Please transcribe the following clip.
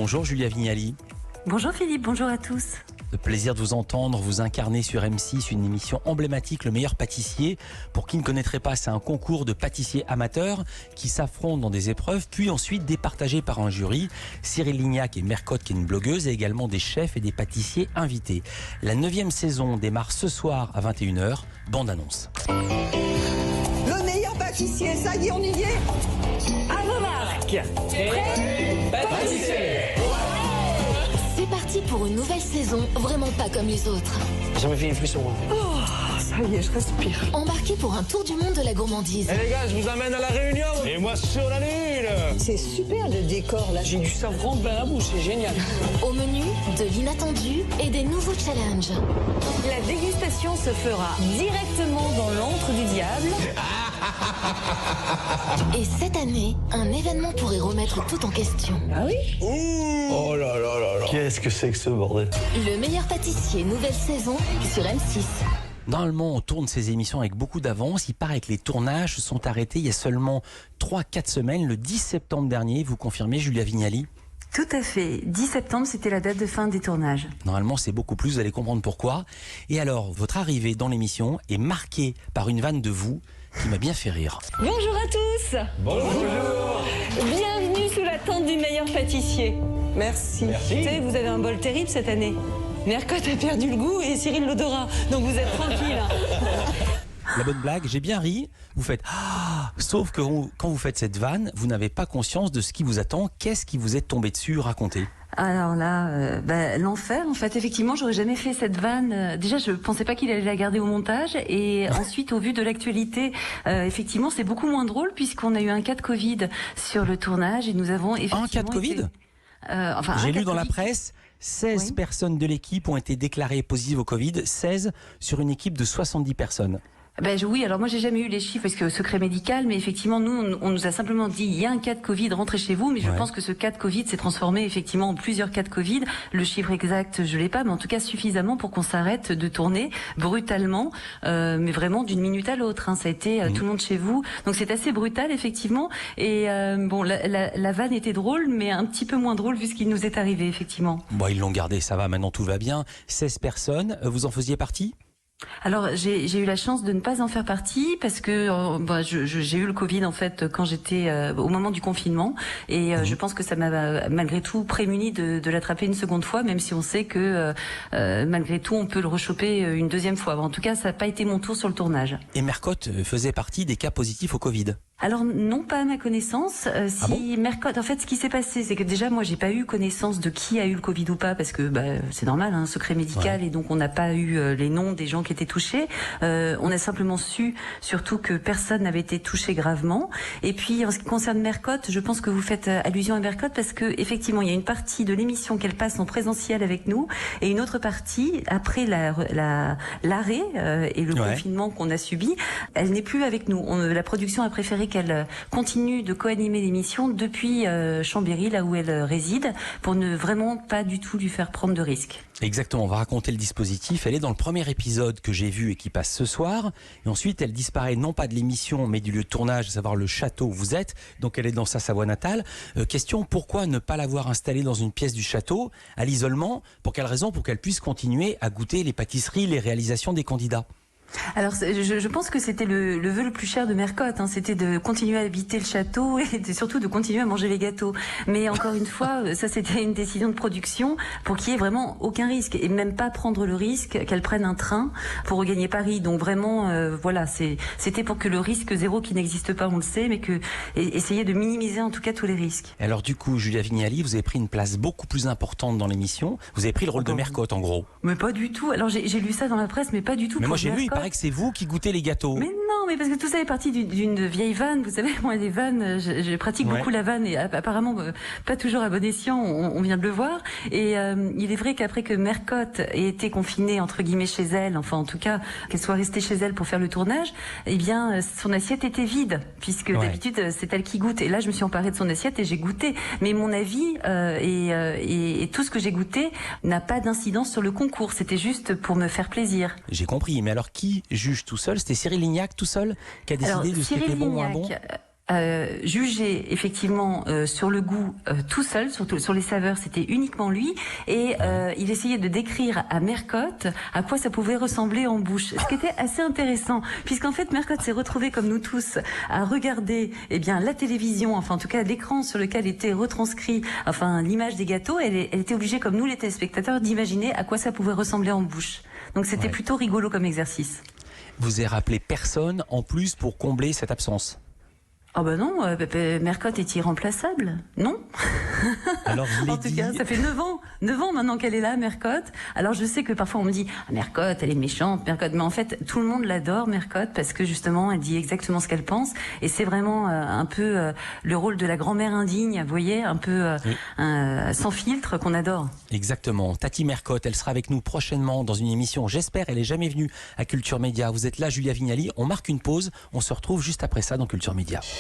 Bonjour Julia Vignali. Bonjour Philippe, bonjour à tous. Le plaisir de vous entendre, vous incarner sur M6 une émission emblématique, Le Meilleur Pâtissier. Pour qui ne connaîtrait pas, c'est un concours de pâtissiers amateurs qui s'affrontent dans des épreuves, puis ensuite départagés par un jury. Cyril Lignac et Mercotte, qui est une blogueuse, et également des chefs et des pâtissiers invités. La 9e saison démarre ce soir à 21h. Bande annonce. Le meilleur pâtissier, ça y est, on y est. À vos marques. Pâtissier. C'est parti pour une nouvelle saison, vraiment pas comme les autres. J'ai jamais fait une frisson. Ça y est, je respire. Embarqué pour un tour du monde de la gourmandise. Les gars, je vous amène à la Réunion. Et moi sur la Lune. C'est super le décor là. J'ai du savon plein la bouche, c'est génial. Au menu, de l'inattendu et des nouveaux challenges. La dégustation se fera directement dans l'antre du diable. Et cette année, un événement pourrait remettre tout en question. Ah oui? Oh là là là là. Qu'est-ce que c'est que ce bordel? Le meilleur pâtissier, nouvelle saison sur M6. Normalement, on tourne ces émissions avec beaucoup d'avance. Il paraît que les tournages se sont arrêtés il y a seulement 3-4 semaines, le 10 septembre dernier. Vous confirmez, Julia Vignali? Tout à fait. 10 septembre, c'était la date de fin des tournages. Normalement, c'est beaucoup plus, vous allez comprendre pourquoi. Et alors, votre arrivée dans l'émission est marquée par une vanne de vous qui m'a bien fait rire. Bonjour à tous. Bonjour. Bienvenue sous la tente du meilleur pâtissier. Merci. Tu sais, vous avez un bol terrible cette année. Mercotte a perdu le goût et Cyril l'odorat. Donc vous êtes tranquille. La bonne blague, j'ai bien ri. Vous faites ah, sauf que quand vous faites cette vanne, vous n'avez pas conscience de ce qui vous attend. Qu'est-ce qui vous est tombé dessus? Racontez. Alors là, l'enfer, en fait, effectivement, j'aurais jamais fait cette vanne. Déjà, je pensais pas qu'il allait la garder au montage. Et ensuite, au vu de l'actualité, effectivement, c'est beaucoup moins drôle puisqu'on a eu un cas de Covid sur le tournage et nous avons effectivement... Un cas de Covid J'ai lu dans la presse, 16 Oui. personnes de l'équipe ont été déclarées positives au Covid, 16 sur une équipe de 70 personnes. Oui, alors moi j'ai jamais eu les chiffres parce que secret médical, mais effectivement nous on nous a simplement dit il y a un cas de Covid, rentrez chez vous, mais je pense que ce cas de Covid s'est transformé effectivement en plusieurs cas de Covid. Le chiffre exact je l'ai pas, mais en tout cas suffisamment pour qu'on s'arrête de tourner brutalement, mais vraiment d'une minute à l'autre. Hein. Ça a été tout le monde chez vous, donc c'est assez brutal effectivement. Et la vanne était drôle, mais un petit peu moins drôle vu ce qui nous est arrivé effectivement. Bon, ils l'ont gardé, ça va, maintenant tout va bien. 16 personnes, vous en faisiez partie ? Alors j'ai eu la chance de ne pas en faire partie parce que j'ai eu le Covid en fait quand j'étais au moment du confinement et je pense que ça m'a malgré tout prémuni de l'attraper une seconde fois, même si on sait que malgré tout on peut le rechoper une deuxième fois. En tout cas ça n'a pas été mon tour sur le tournage. Et Mercotte faisait partie des cas positifs au Covid. Alors non, pas à ma connaissance. Mercotte, en fait, ce qui s'est passé, c'est que déjà moi j'ai pas eu connaissance de qui a eu le Covid ou pas, parce que c'est normal, hein, secret médical, et donc on n'a pas eu les noms des gens qui étaient touchés. On a simplement su, surtout que personne n'avait été touché gravement. Et puis en ce qui concerne Mercotte, je pense que vous faites allusion à Mercotte parce que effectivement il y a une partie de l'émission qu'elle passe en présentiel avec nous et une autre partie après l'arrêt et le confinement qu'on a subi, elle n'est plus avec nous. La production a préféré qu'elle continue de co-animer l'émission depuis Chambéry, là où elle réside, pour ne vraiment pas du tout lui faire prendre de risques. Exactement, on va raconter le dispositif. Elle est dans le premier épisode que j'ai vu et qui passe ce soir. Et ensuite, elle disparaît non pas de l'émission, mais du lieu de tournage, à savoir le château où vous êtes. Donc elle est dans sa Savoie natale. Question, pourquoi ne pas l'avoir installée dans une pièce du château, à l'isolement? Pour quelle raison? Pour qu'elle puisse continuer à goûter les pâtisseries, les réalisations des candidats. Alors, je pense que c'était le vœu le plus cher de Mercotte, hein, c'était de continuer à habiter le château et surtout de continuer à manger les gâteaux. Mais encore une fois, ça c'était une décision de production pour qu'il y ait vraiment aucun risque et même pas prendre le risque qu'elle prenne un train pour regagner Paris. Donc vraiment, c'était pour que le risque zéro qui n'existe pas, on le sait, mais essayer de minimiser en tout cas tous les risques. Alors du coup, Julia Vignali, vous avez pris une place beaucoup plus importante dans l'émission. Vous avez pris le rôle de Mercotte en gros. Mais pas du tout. Alors j'ai lu ça dans la presse, mais pas du tout. Mais pour moi j'ai lu, il paraît que c'est vous qui goûtez les gâteaux. Mais non, mais parce que tout ça est parti d'une vieille vanne. Vous savez, moi, les vannes, je pratique beaucoup la vanne et apparemment pas toujours à bon escient, on vient de le voir. Et il est vrai qu'après que Mercotte ait été confinée, entre guillemets, chez elle, enfin en tout cas, qu'elle soit restée chez elle pour faire le tournage, eh bien, son assiette était vide, puisque d'habitude, c'est elle qui goûte. Et là, je me suis emparée de son assiette et j'ai goûté. Mais mon avis et tout ce que j'ai goûté n'a pas d'incidence sur le concours. C'était juste pour me faire plaisir. J'ai compris, mais alors qui juge tout seul? C'était Cyril Lignac tout seul qui a décidé de ce qui était bon ou moins bon? jugé effectivement sur le goût tout seul, surtout sur les saveurs, c'était uniquement lui, et il essayait de décrire à Mercotte à quoi ça pouvait ressembler en bouche, ce qui était assez intéressant, puisqu'en fait Mercotte s'est retrouvé comme nous tous à regarder la télévision, enfin en tout cas l'écran sur lequel était retranscrit l'image des gâteaux, elle était obligée comme nous les téléspectateurs d'imaginer à quoi ça pouvait ressembler en bouche. Donc c'était plutôt rigolo comme exercice. Vous avez rappelé personne en plus pour combler cette absence? Oh ben non, Mercotte est irremplaçable, non? Alors je l'ai en tout cas, ça fait 9 ans maintenant qu'elle est là, Mercotte. Alors je sais que parfois on me dit Mercotte, elle est méchante, Mercotte, mais en fait tout le monde l'adore, Mercotte, parce que justement elle dit exactement ce qu'elle pense, et c'est vraiment un peu le rôle de la grand-mère indigne, vous voyez, un peu sans filtre, qu'on adore. Exactement. Tati Mercotte, elle sera avec nous prochainement dans une émission. J'espère, elle est jamais venue à Culture Média. Vous êtes là, Julia Vignali. On marque une pause. On se retrouve juste après ça dans Culture Média.